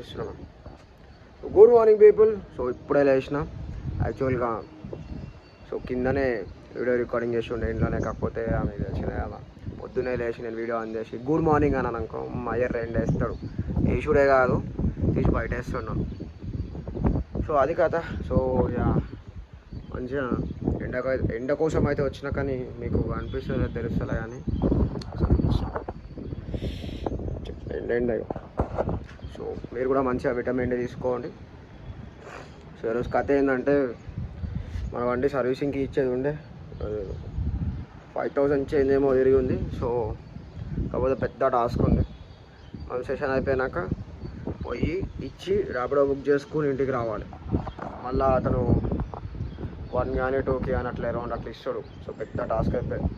చేస్తున్నాం. Good morning people. So ఇప్పుడే లేచిన యాక్చువల్గా. సో కిందనే వీడియో రికార్డింగ్ చేసి ఉండే ఇంట్లోనే, కాకపోతే ఆమె తెలిసిన పొద్దున్నే లేచి నేను వీడియో ఆన్ చేసి గుడ్ మార్నింగ్ అని అనుకో మా అయ్య 2 వేస్తాడు. వేసుడే కాదు, తీసి బయట వేస్తున్నాను. సో అది కథ. సో ఇక మంచిగా ఎండ కోసం అయితే వచ్చినా, కానీ మీకు అనిపిస్తుందో తెలుస్తలే కానీ ఎండ. సో మీరు కూడా మంచిగా విటమిన్ డి తీసుకోండి. సో ఈరోజు కథ ఏంటంటే, మన బండి సర్వీసింగ్కి ఇచ్చేది ఉండే 5000 చేంజ్ ఏమో తిరిగి ఉంది. సో కాకపోతే పెద్ద టాస్క్ ఉంది. మన సెషన్ అయిపోయినాక పోయి ఇచ్చి ర్యాపిడో బుక్ చేసుకుని ఇంటికి రావాలి. మళ్ళీ అతను 1 కానీ 2 కానీ అట్లా అరౌండ్ అట్లా ఇస్తాడు. సో పెద్ద టాస్క్ అయిపోయింది.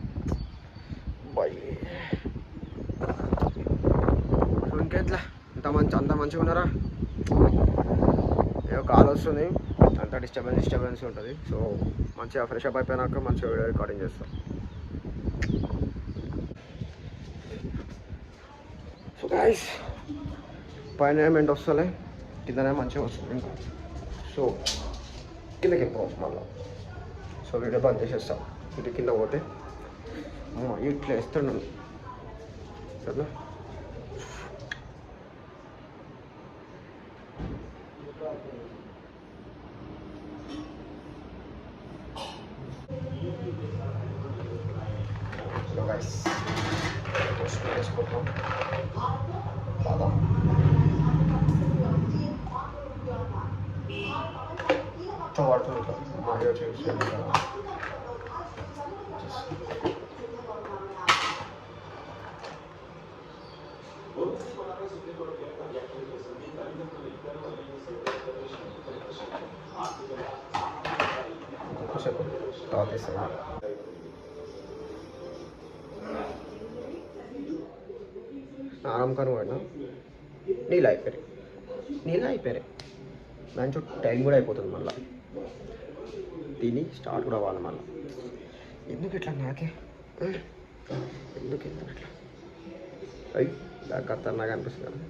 సో ఇంకెట్లా అంత మంచిగా ఉన్నారా? ఏదో కాల్ వస్తుంది, అంత డిస్టర్బెన్స్ ఉంటుంది. సో మంచిగా ఫ్రెష్ అప్ అయిపోయినాక మంచిగా వీడియో రికార్డింగ్ చేస్తాం. సో గైస్ పైన ఏమెంట్ వస్తలే, కిందనే మంచిగా వస్తుంది. ఇంకా సో కిందకి వెళ్ళిపోవచ్చు మళ్ళీ. సో వీడియో బంద్ చేసేస్తాం. ఇంటి కింద పోతే ఇట్లా వేస్తున్నాను సరేనా. So guys, వేసుకుంటాం బాదం. వాడుతుంది మాయో చేసి తాగేస్తాను. స్నానం కనుగొన్నా నీళ్ళు అయిపోయాయి. మంచి టైం కూడా అయిపోతుంది. మళ్ళీ తిని స్టార్ట్ కూడా అవ్వాలి. మళ్ళీ ఎందుకు ఇట్లా నాకే ఎందుకు ఇట్లా దాకా ఖతర్నాక్ అనిపిస్తుంది.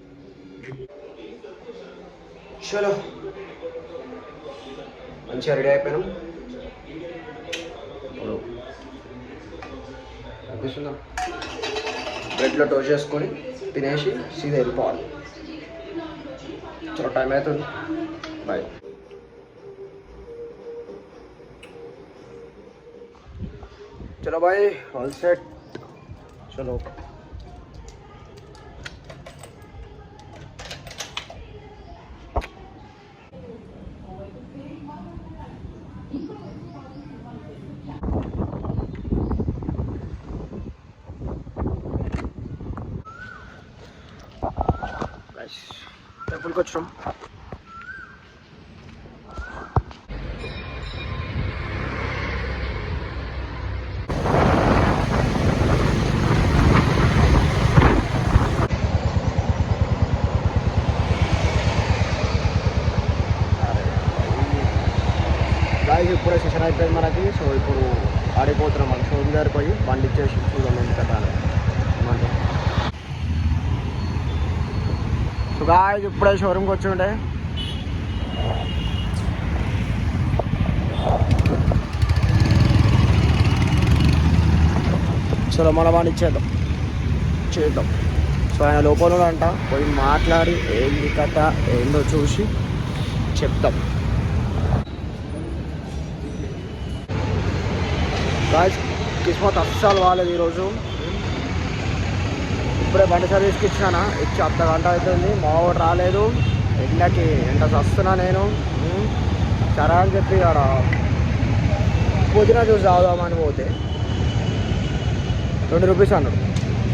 చలో మంచిగా రెడీ అయిపోయాం. ఇప్పుడు అనిపిస్తుందా బ్రెడ్లో టోస్ట్ చేసుకొని తినేసి సీదా వెళ్ళిపోవాలి. చలో టైం అవుతుంది. బాయ్. चलो भाई ऑल सेट. चलो guys, टेबल को चुम ఇప్పుడే సెషన్ అయిపోయింది మనకి. సో ఇప్పుడు ఆడిపోతున్నాం. మన షోరూమ్ దగ్గర పోయి బండి ఇచ్చేసి చూడండి కట్టాలి. సో గాయ్స్ ఇప్పుడే షోరూమ్కి వచ్చి ఉండే. చలో మన బండి చేద్దాం. సో ఆయన లోపల అంట పోయి మాట్లాడి ఏంది కథ ఏందో చూసి చెప్తాం. గాయ్స్ కిస్మత్ అస్సలు వాలేదు ఈరోజు. ఇప్పుడే బండి సర్వీస్కి ఇచ్చి అర్ధగంట అవుతుంది. మావాడు రాలేదు. ఎండకి ఎండ వస్తున్నా నేను. సరే అని చెప్పి ఆడ పుదీనా జ్యూస్ తాగుదామని పోతే 20 రూపీస్ అన్నాడు.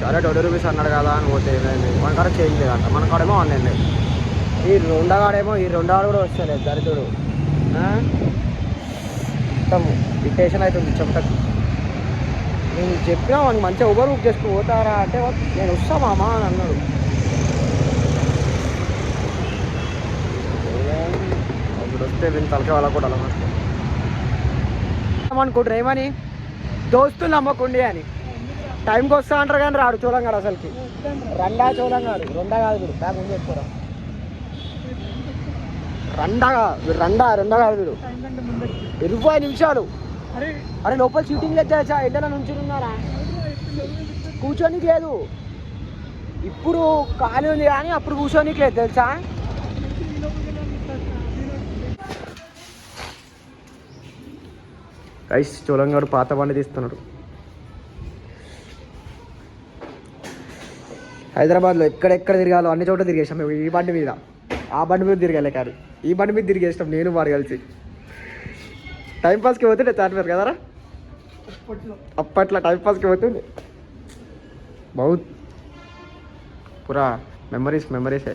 సరే 20 రూపీస్ అన్నాడు కదా అని పోతే ఏమైంది, మన కాడ చేంజ్ లేదంట. మన కాడేమో ఆన్లైన్ లేదు. ఈ రెండగాడేమో కూడా వస్తలేదు దరిద్రుడు. మొత్తం డిటేషన్ అవుతుంది చెమటకు. నేను చెప్పినా వాడికి మంచిగా ఊబర్ బుక్ చేసుకుని పోతారా అంటే నేను వస్తా మామా అని అన్నాడు. ఇప్పుడు వస్తే వీళ్ళు తలకే వాళ్ళ కూడా అలా అనుకుంటారు ఏమని దోస్తులు నమ్మకుండి అని. టైంకి వస్తా అంటారు కానీ రాడు చోళంగాడు. అసలుకి రెండా చోళంగాడు రెండా కాదు. ఇప్పుడు బ్యాగ్ ముందు చెప్పుకోరా రెండా కాదు మీరు 20 నిమిషాలు. అరే లోపల షూటింగ్ లేదు తెలుసా, ఎండలో నుంచి ఉన్నారా, కూర్చోనికి లేదు. ఇప్పుడు ఖాళీ ఉంది కానీ అప్పుడు కూర్చోనికి లేదు తెలుసా. రైస్ చోలంగాడు పాత బండి తీస్తున్నాడు. హైదరాబాద్లో ఎక్కడెక్కడ తిరగాలో అన్ని చోట్ల తిరిగేసాం మేము. ఈ బండి మీద, ఆ బండి మీద తిరగాలి కాదు, ఈ బండి మీద తిరిగేస్తాం నేను వాడు కలిసి. టైంపాస్కి పోతుండే చార్మినార్ కదరా, అప్పట్లో టైంపాస్కి పోతుండే. బహుత్ పురా మెమరీసే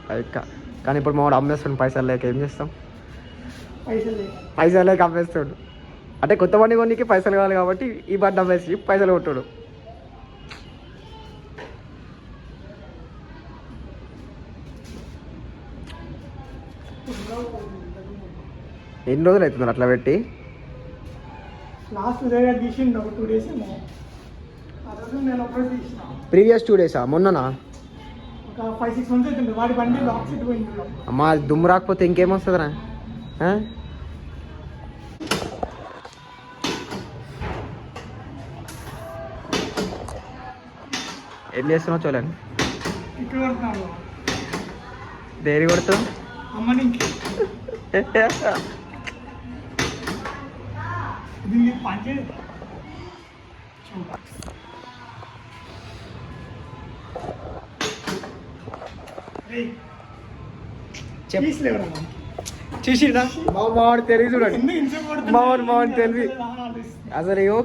లైక్. కానీ ఇప్పుడు మా వాడు అమ్మేస్తుండు పైసలు లేక. ఏం చేస్తాం, పైసలు లేక అమ్మేస్తుండు. అంటే కొత్త బండి కొనికి పైసలు కావాలి కాబట్టి ఈ బండి అమ్మేసి పైసలు కొట్టాడు. ఎన్ని రోజులు అవుతుంది అట్లా పెట్టి? Previous 2 days మొన్ననా? అమ్మా దుమ్ము రాకపోతే ఇంకేమొస్తుందిరా. ఏం చేస్తున్నావు చూడండి. దేని కొడుతావు? చూసిరా మావాడు తెలివి చూడండి, మావాడు తెలివి అసలు. ఏమో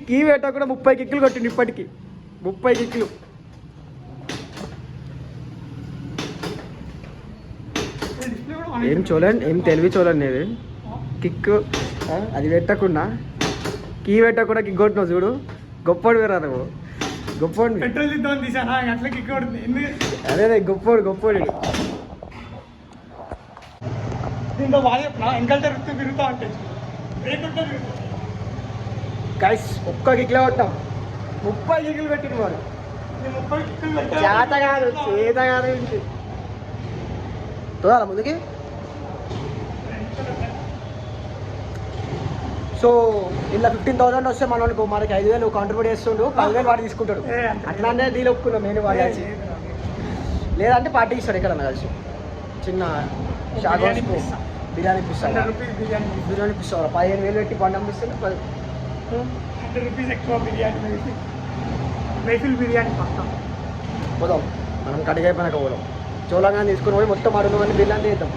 కీ వేట కూడా 30 కిక్కులు కొట్టిండు ఇప్పటికి, 30 కిక్కులు. ఏం చూడండి, ఏం తెలివి చూడండి. ఇది కిక్ అది పెట్టకుండా, కీ పెట్టకుండా కిక్ కొట్టినావు చూడు. గొప్పడు వేరా నువ్వు, గొప్పడు. అదే గొప్పడు. గైస్ ఒక్క కిక్లో కొట్టాం, 30 కిక్కులు పెట్టింది వాడు. చేత కాదు తోదాలా ముందుకి. సో ఇలా 15,000 వస్తే మనకు 5,000 కాంట్రిబ్యూట్ చేస్తుండు, 10,000 వాడు తీసుకుంటాడు. అట్లానే డీల్ ఒప్పుకున్నాం నేను వాడు కలిసి. లేదంటే పార్టీ ఇస్తాడు ఎక్కడన్నా కలిసి. చిన్న షాగోస్ బిర్యానీ ఇప్పిస్తాడు, బిర్యానీ ఇప్పిస్తాడు. 15,000 పెట్టి బండి అమ్మిస్తుంటే 100 రూపీస్ ఎక్కువ బిర్యానీ పక్క పోదాం. మనం కడిగి అయిపోయినాక పోదాం. చోళంగా తీసుకుని పోయి మొత్తం అడుగుని బిర్యానీ చేద్దాం.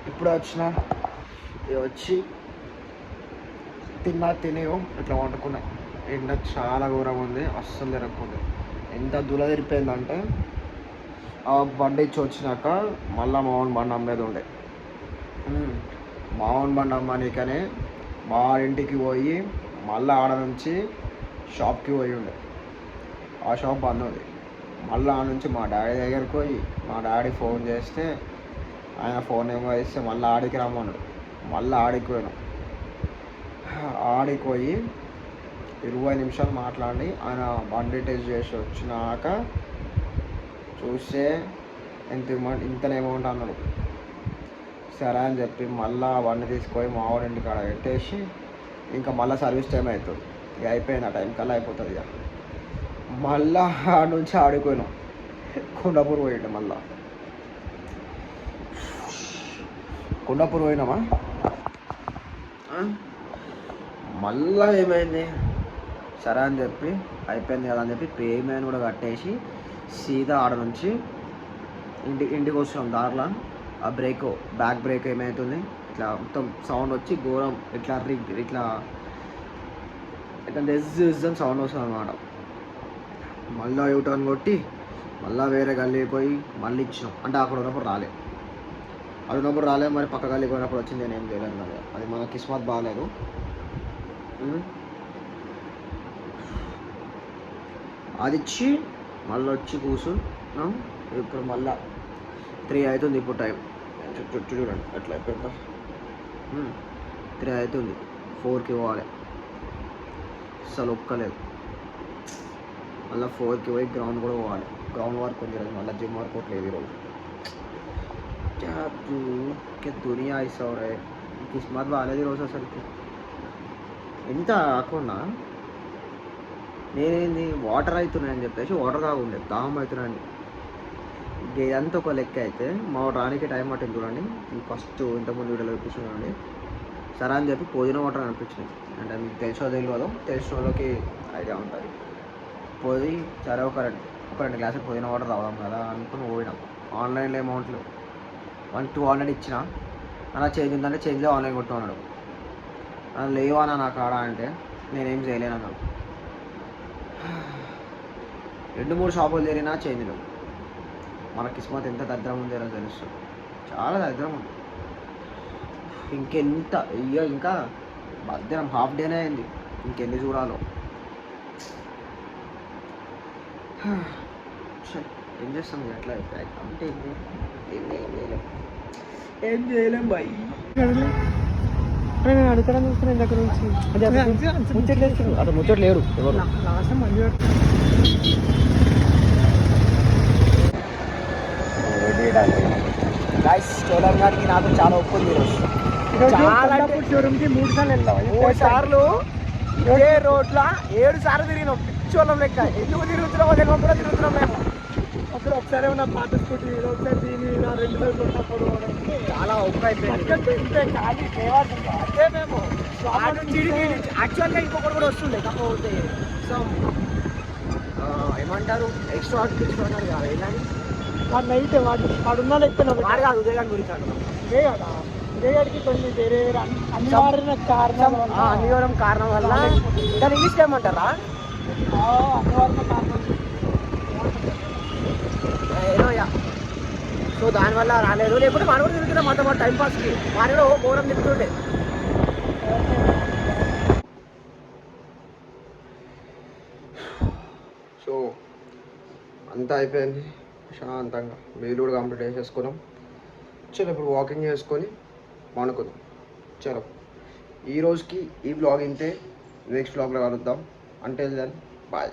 ఇప్పుడు వచ్చి తినేవు ఇట్లా వండుకున్నా. ఎండ చాలా ఘోరంగా ఉంది, అస్సలు తిరగకుండా. ఎంత దుల తిరిపోయిందంటే ఆ బండి ఇచ్చి వచ్చినాక మళ్ళీ మామూలు బండి అమ్మేది ఉండే. మామూలు బండి అమ్మనికనే మా ఇంటికి పోయి మళ్ళీ ఆడ నుంచి షాప్కి పోయి ఉండే. ఆ షాప్ బంద్ ఉంది. మళ్ళీ ఆడ నుంచి మా డాడీ దగ్గరికి పోయి మా డాడీ ఫోన్ చేస్తే ఆయన ఫోన్ ఏమో ఇస్తే మళ్ళీ ఆడికి రమ్మన్నాడు. మళ్ళీ ఆడికి పోయినాం. ఆడికి పోయి 20 నిమిషాలు మాట్లాడి ఆయన బండి టెస్ట్ చేసి వచ్చినాక చూస్తే ఇంతనే అమౌంట్ అన్నాడు. సరే అని చెప్పి మళ్ళీ బండి తీసుకొని మా వాడి ఇంటికి ఆడ పెట్టేసి ఇంకా మళ్ళీ సర్వీస్ టైం అవుతుంది. ఇక అయిపోయింది, ఆ టైం కల్లా అయిపోతుంది. ఇక మళ్ళీ ఆడ నుంచి ఆడిపోయినాం. కొండాపూర్ పోయిండు. కొండాపూర్ పోయినామా. మళ్ళీ ఏమైంది, సరే అని చెప్పి అయిపోయింది కదా అని చెప్పి పేమెంట్ కూడా కట్టేసి సీదా ఆడ నుంచి ఇంటికి వస్తున్నాం. దారిలో ఆ బ్యాక్ బ్రేక్ ఏమవుతుంది, ఇట్లా మొత్తం సౌండ్ వచ్చి ఘోరం, ఇట్లా ఇట్లా అని సౌండ్ వస్తుంది అన్నమాట. మళ్ళీ యూటర్న్ కొట్టి మళ్ళీ వేరే గల్లీకి పోయి మళ్ళీ ఇచ్చినాం. అంటే అక్కడ ఉన్నప్పుడు రాలేదు, మరి పక్క గల్లీకి పోయినప్పుడు వచ్చింది. నేను ఏం చేయలేదు మరి, అది మన కిస్మత్ బాగాలేదు. అది ఇచ్చి మళ్ళీ వచ్చి కూర్చున్నాం. ఇప్పుడు మళ్ళీ 3 అవుతుంది. ఇప్పుడు టైం చుట్టూ చూడండి ఎట్లా అయిపోయిందో. 3 అవుతుంది, 4కి పోవాలి. అసలు ఒక్కలేదు. మళ్ళీ 4కి పోయి గ్రౌండ్ కూడా పోవాలి. గ్రౌండ్ వర్క్ ఉంది ఈరోజు, మళ్ళీ జిమ్ వర్కౌట్ లేదు ఈరోజు. దునియా ఇస్తావురే, కిస్మత్ బాగాలేదు ఈరోజు అసలుకి. ఎంత కాకుండా నేనేంది వాటర్ అవుతున్నాయని చెప్పేసి వాటర్ తాగుండే, దాహం అవుతున్నాయని. ఇదంతా ఒక లెక్క అయితే మా రానికి టైం పట్టింది చూడండి. ఫస్ట్ ఇంతకుముందు వీడియోలో చూపిస్తున్నాండి. సరే అని చెప్పి పుదీనా వాటర్ అనిపించినాయి. అంటే మీకు తెలిసో తెలియదు, తెలిసిన వాళ్ళకి ఐడియా ఉంటుంది. పోయి సరే ఒక 2 గ్లాసులు పుదీనా వాటర్ తాగుదాం కదా అనుకుని పోయినాం. ఆన్లైన్లో అమౌంట్లు 100-200 ఇచ్చిన. అలా చేంజ్ ఉందంటే చేంజ్లో ఆన్లైన్ కొట్టుకున్నాడు. అలా లేవనా నాకు ఆడ అంటే నేనేం చేయలేను అన్నాడు. 2-3 షాపులు తిరిగినా చేంజ్ లేవు. మన కిస్మత్ ఎంత దరిద్రం ఉందో తెలుస్తుంది, చాలా దరిద్రం ఉంది. ఇంకెంత అయ్యో, ఇంకా మధ్యాహ్నం హాఫ్ డేనే అయింది, ఇంకెన్ని చూడాలో. ఏం చేస్తాం ఎట్లా అంటే ఏం చేయలేం బాయ్. నేను అడుగుతాను చూస్తున్నాను దగ్గర నుంచి ముచ్చట్లేదు, అతను ముచ్చట్లేడు ఎవరు. స్టోలర్ గారికి నాకు చాలా ఒప్పుంది ఈరోజు. చాలా షోరూమ్కి 3 సార్లు వెళ్దాం. 3 సార్లు ఇదే రోడ్ల 7 సార్లు తిరిగినాం. పిచ్చోళ్ళం లెక్క. ఎందుకు తిరుగుతున్నామో తెలియదు కూడా తిరుగుతున్నాం మేము. అప్పుడు ఒకసారి ఉన్న పాత స్కూటీ, ఒకసారి దీని 2 సార్లు ఉన్నప్పుడు చాలా ఒప్పు అయిపోయింది. అదే మేము యాక్చువల్గా ఇంకొకటి కూడా వస్తుండే, కాకపోతే ఏమంటారు ఎక్స్ట్రా అన్నారు కదా. ఏంటంటే నైట్ వాడున్నా లేకపోతే వాడు కాదు, ఉదయగాడి గురించి అంటున్నాం. ఉదయగాడికి కొన్ని వేరే అనివార్య కారణం వల్ల దాని ఇంగ్లీష్ ఏమంటారా, అనివార్య కారణం ఏదో. సో దానివల్ల రాలేదు. లేకపోతే మనం కూడా తిరుగుతున్నాం అంత మా టైంపాస్కి. వాడు కూడా ఘోరం తిరుగుతుండే. సో అంతా అయిపోయింది ప్రశాంతంగా. మీల్ కూడా కంప్లీట్ చేసేసుకున్నాం. చలో ఇప్పుడు వాకింగ్ చేసుకొని వండుకుందాం. చలో ఈ రోజుకి ఈ బ్లాగ్ ఇంతే. నెక్స్ట్ బ్లాగ్లో కలుద్దాం. అంటే దెన్ బాయ్.